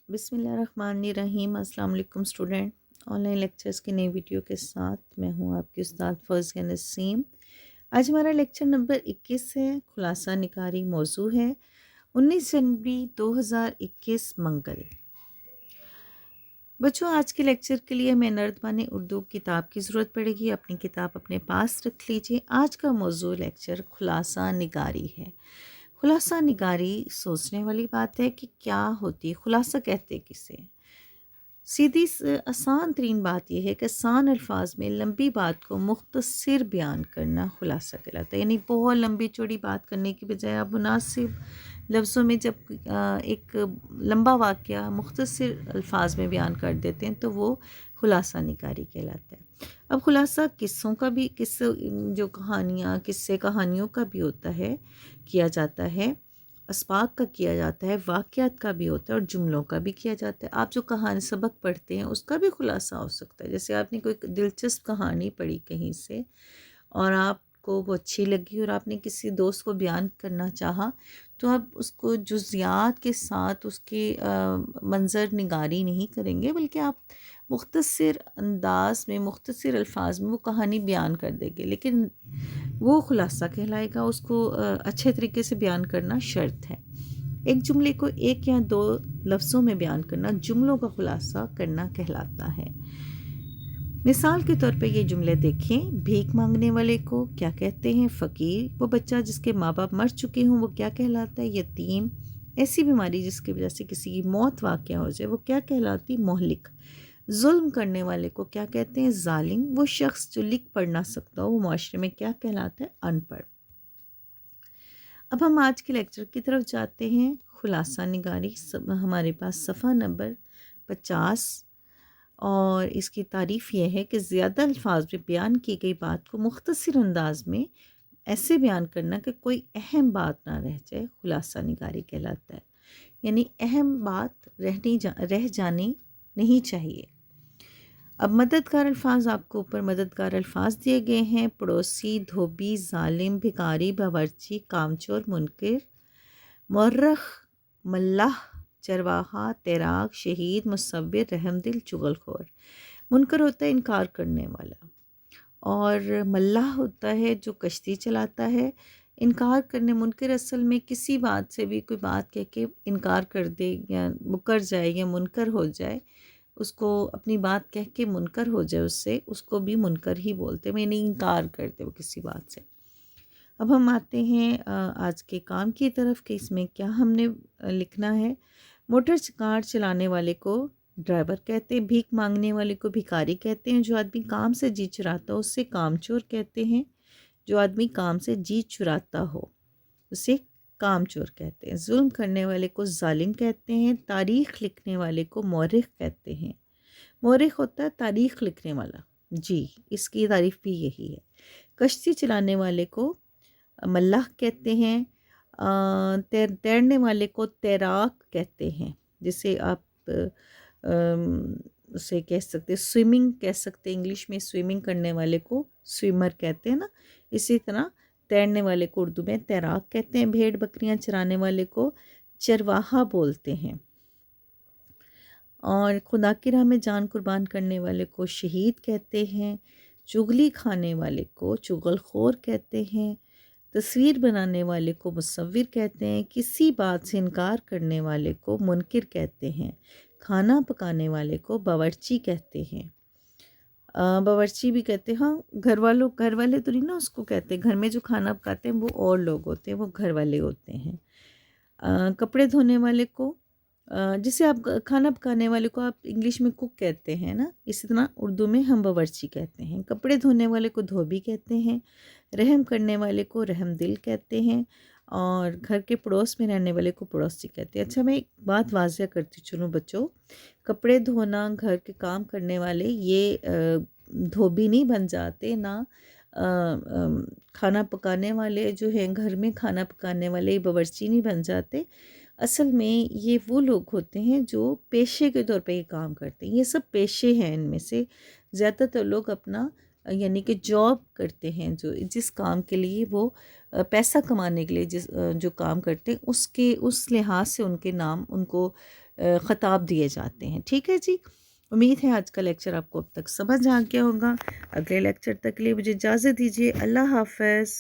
بسم اللہ الرحمن الرحیم۔ السلام علیکم اسٹوڈنٹ، آن لائن لیکچرز کی نئی ویڈیو کے ساتھ میں ہوں آپ کی استاد فوزیہ نسیم۔ آج ہمارا لیکچر نمبر 21 ہے، خلاصہ نگاری موضوع ہے 19 جنوری 2021 منگل۔ بچوں، آج کے لیکچر کے لیے ہمیں نردبان اردو کتاب کی ضرورت پڑے گی۔ اپنی کتاب اپنے پاس رکھ لیجیے۔ آج کا موضوع لیکچر خلاصہ نگاری ہے۔ خلاصہ نگاری سوچنے والی بات ہے کہ کیا ہوتی ہے، خلاصہ کہتے کسے؟ سیدھی آسان ترین بات یہ ہے کہ آسان الفاظ میں لمبی بات کو مختصر بیان کرنا خلاصہ کہلاتا ہے۔ یعنی بہت لمبی چوڑی بات کرنے کی بجائے آپ مناسب لفظوں میں جب ایک لمبا واقعہ مختصر الفاظ میں بیان کر دیتے ہیں تو وہ خلاصہ نگاری کہلاتا ہے۔ اب خلاصہ قصوں کا بھی، جو کہانیاں، قصے کہانیوں کا بھی ہوتا ہے، کیا جاتا ہے، اسباق کا کیا جاتا ہے، واقعات کا بھی ہوتا ہے اور جملوں کا بھی کیا جاتا ہے۔ آپ جو کہانی سبق پڑھتے ہیں اس کا بھی خلاصہ ہو سکتا ہے۔ جیسے آپ نے کوئی دلچسپ کہانی پڑھی کہیں سے اور آپ کو وہ اچھی لگی اور آپ نے کسی دوست کو بیان کرنا چاہا تو آپ اس کو جزیات کے ساتھ اس کے منظر نگاری نہیں کریں گے، بلکہ آپ مختصر انداز میں، مختصر الفاظ میں وہ کہانی بیان کر دیں گے، لیکن وہ خلاصہ کہلائے گا۔ اس کو اچھے طریقے سے بیان کرنا شرط ہے۔ ایک جملے کو ایک یا دو لفظوں میں بیان کرنا جملوں کا خلاصہ کرنا کہلاتا ہے۔ مثال کے طور پہ یہ جملے دیکھیں، بھیک مانگنے والے کو کیا کہتے ہیں؟ فقیر۔ وہ بچہ جس کے ماں باپ مر چکے ہوں وہ کیا کہلاتا ہے؟ یتیم۔ ایسی بیماری جس کی وجہ سے کسی کی موت واقع ہو جائے وہ کیا کہلاتی؟ مہلک۔ ظلم کرنے والے کو کیا کہتے ہیں؟ ظالم۔ وہ شخص جو لکھ پڑھ نہ سکتا ہو وہ معاشرے میں کیا کہلاتا ہے؟ ان پڑھ۔ اب ہم آج کے لیکچر کی طرف جاتے ہیں۔ خلاصہ نگاری ہمارے پاس صفحہ نمبر 50، اور اس کی تعریف یہ ہے کہ زیادہ الفاظ میں بیان کی گئی بات کو مختصر انداز میں ایسے بیان کرنا کہ کوئی اہم بات نہ رہ جائے، خلاصہ نگاری کہلاتا ہے۔ یعنی اہم بات رہ جانی نہیں چاہیے۔ اب مددگار الفاظ، آپ کو اوپر مددگار الفاظ دیے گئے ہیں: پڑوسی، دھوبی، ظالم، بھکاری، باورچی، کامچور، منکر، مورخ، ملاح، چرواہا، تیراک، شہید، مصور، رحم دل، چغل خور۔ منکر ہوتا ہے انکار کرنے والا، اور ملاح ہوتا ہے جو کشتی چلاتا ہے۔ انکار کرنے، منکر اصل میں کسی بات سے بھی کوئی بات کہہ کے انکار کر دے یا مکر جائے یا منکر ہو جائے، اس کو اپنی بات کہہ کے منکر ہو جائے اس کو بھی منکر ہی بولتے ہیں، میں نہیں انکار کرتے وہ کسی بات سے۔ اب ہم آتے ہیں آج کے کام کی طرف کہ اس میں کیا ہم نے لکھنا ہے۔ موٹر کار چلانے والے کو ڈرائیور کہتے ہیں، بھیک مانگنے والے کو بھکاری کہتے ہیں، جو آدمی کام سے جی چراتا ہو اسے کامچور کہتے ہیں، جو آدمی کام سے جی چراتا ہو اسے کامچور کہتے ہیں، ظلم کرنے والے کو ظالم کہتے ہیں، تاریخ لکھنے والے کو مورخ کہتے ہیں۔ مورخ ہوتا ہے تاریخ لکھنے والا، جی اس کی تعریف بھی یہی ہے۔ کشتی چلانے والے کو ملاح کہتے ہیں، تیرنے والے کو تیراک کہتے ہیں، جسے آپ اسے کہہ سکتے سوئمنگ کہہ سکتے، انگلش میں سوئمنگ کرنے والے کو سوئمر کہتے ہیں نا، اسی طرح تیرنے والے کو اردو میں تیراک کہتے ہیں۔ بھیڑ بکریاں چرانے والے کو چرواہا بولتے ہیں، اور خدا کی راہ میں جان قربان کرنے والے کو شہید کہتے ہیں۔ چغلی کھانے والے کو چغل خور کہتے ہیں، تصویر بنانے والے کو مصور کہتے ہیں، کسی بات سے انکار کرنے والے کو منکر کہتے ہیں، کھانا پکانے والے کو باورچی کہتے ہیں۔ باورچی بھی کہتے ہیں، ہاں گھر والے تو نہیں نا اس کو کہتے، گھر میں جو کھانا پکاتے ہیں وہ اور لوگ ہوتے ہیں، وہ گھر والے ہوتے ہیں۔ کپڑے دھونے والے کو، جسے آپ کھانا پکانے والے کو آپ انگلش میں کوک کہتے ہیں نا، اسی طرح اردو میں ہم باورچی کہتے ہیں۔ کپڑے دھونے والے کو دھوبی کہتے ہیں، رحم کرنے والے کو رحم دل کہتے ہیں، اور گھر کے پڑوس میں رہنے والے کو پڑوسی کہتے ہیں۔ اچھا، میں ایک بات واضح کرتی چلوں بچوں، کپڑے دھونا، گھر کے کام کرنے والے یہ دھوبی نہیں بن جاتے، نہ کھانا پکانے والے جو ہیں گھر میں کھانا پکانے والے باورچی نہیں بن جاتے۔ اصل میں یہ وہ لوگ ہوتے ہیں جو پیشے کے طور پہ یہ کام کرتے ہیں، یہ سب پیشے ہیں، ان میں سے زیادہ تر لوگ اپنا یعنی کہ جاب کرتے ہیں، جس کام کے لیے وہ پیسہ کمانے کے لیے جو کام کرتے ہیں اس لحاظ سے ان کے نام ان کو خطاب دیے جاتے ہیں. ٹھیک ہے جی. امید ہے آج کا لیکچر آپ کو اب تک سمجھ آ گیا ہوگا. اگلے لیکچر تک کے لیے مجھے اجازت دیجیے. اللہ حافظ.